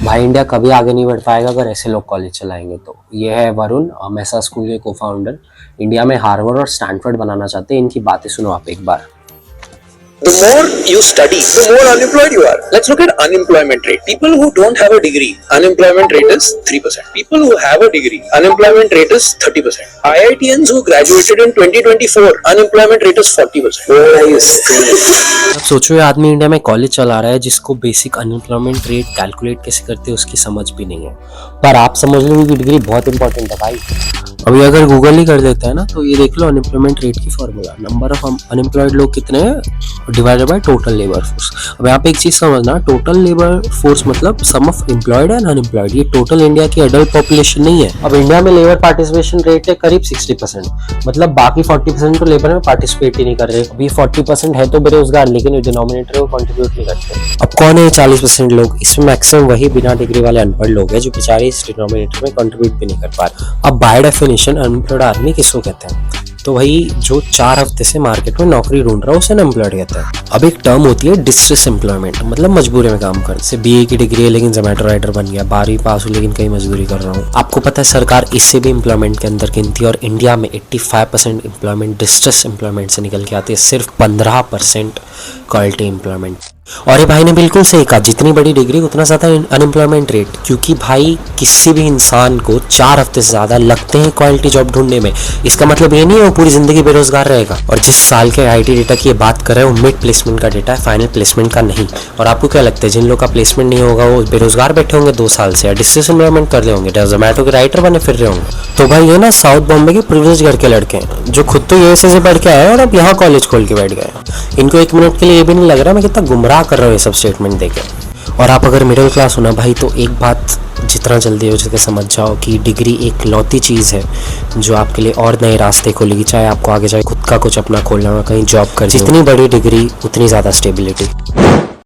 भाई इंडिया कभी आगे नहीं बढ़ पाएगा अगर ऐसे लोग कॉलेज चलाएंगे तो। ये है वरुण, मेसा स्कूल के को फाउंडर। इंडिया में हार्वर्ड और स्टैनफोर्ड बनाना चाहते हैं। इनकी बातें सुनो आप एक बार। The more you study, the more unemployed you are. Let's look at unemployment rate. People who don't have a degree, unemployment rate is 3%. People who have a degree, unemployment rate is 30%. IITians who graduated in 2024, unemployment rate is 40%. अब सोचो ये आदमी India में college चला रहा है जिसको basic unemployment rate calculate कैसे करते हैं उसकी समझ भी नहीं है। पर आप समझ लो कि डिग्री बहुत इंपॉर्टेंट है भाई। अभी अगर गूगल ही कर देता है ना तो ये देख लो अनएम्प्लॉयमेंट रेट की फॉर्मूला, नंबर ऑफ अनएम्प्लॉयड लोग कितने हैं divided by total labour force. अब यहाँ पे एक चीज समझना, टोटल लेबर फोर्स मतलब सम ऑफ एम्प्लॉयड एंड अनएम्प्लॉयड। ये टोटल इंडिया की एडल्ट पॉपुलेशन नहीं है। अब इंडिया में लेबर पार्टिसिपेशन रेट है करीब 60%, मतलब बाकी 40% तो लेबर में पार्टिसिपेट ही नहीं कर रहे। अभी 40% है तो बेरोजगार, लेकिन ये डिनोमिनेटर है वो कंट्रीब्यूट नहीं करते। अब कौन है 40% लोग? इसमें मैक्सिमम वही बिना डिग्री वाले अनपढ़ लोग हैं जो बेचारे इस डिनोमिनेटर में कंट्रीब्यूट भी नहीं कर पा रहे। अब बाय डेफिनेशन अनएम्प्लॉयड आदमी किसको कहते हैं? तो वही जो 4 हफ्ते से मार्केट में नौकरी ढूंढ रहा है उसे अनएम्प्लॉयड कहता है। अब एक टर्म होती है डिस्ट्रेस एम्प्लॉयमेंट, मतलब मजबूरी में काम कर। जैसे बीए की डिग्री है लेकिन जोमेटो राइडर बन गया, 12वीं पास हुई लेकिन कहीं मजदूरी कर रहा हूँ। आपको पता है सरकार इससे भी एम्प्लॉयमेंट के अंदर गिनती है और इंडिया में 85% एम्प्लॉयमेंट डिस्ट्रेस एम्प्लॉयमेंट से निकल के आती है, सिर्फ 15% क्वालिटी एम्प्लॉयमेंट। और ये भाई ने बिल्कुल सही कहा, जितनी बड़ी डिग्री उतना ज़्यादा अनएम्प्लॉयमेंट रेट, क्योंकि भाई किसी भी इंसान को 4 हफ्ते से ज़्यादा लगते हैं क्वालिटी जॉब ढूंढने में। इसका मतलब ये नहीं है वो पूरी ज़िंदगी बेरोजगार रहेगा। और जिस साल के आईटी डेटा की ये बात कर रहे हैं वो मिड प्लेसमेंट का डेटा है, फाइनल प्लेसमेंट का नहीं। और आपको क्या लगता है जिन लोग का प्लेसमेंट नहीं होगा वो बेरोजगार बैठे होंगे 2 साल से, या डिस्ट्रेस एम्प्लॉयमेंट कर रहे होंगे, जोमेटो के राइटर बने फिर रहे होंगे? तो भाई ये ना साउथ बॉम्बे के प्रिविलेज घर के लड़के हैं जो खुद तो यूएसए से पढ़ के आए और अब यहाँ कॉलेज खोल के बैठ गए। इनको 1 मिनट के लिए ये भी नहीं लग रहा मैं कितना गुमराह कर रहा हूँ ये सब स्टेटमेंट देके। और आप अगर मिडिल क्लास हो ना भाई तो एक बात जितना जल्दी हो सके समझ जाओ कि डिग्री एक लौती चीज़ है जो आपके लिए और नए रास्ते खोलेगी। चाहे आपको आगे जाए खुद का कुछ अपना खोलना हो, कहीं जॉब कर, जितनी बड़ी डिग्री उतनी ज़्यादा स्टेबिलिटी।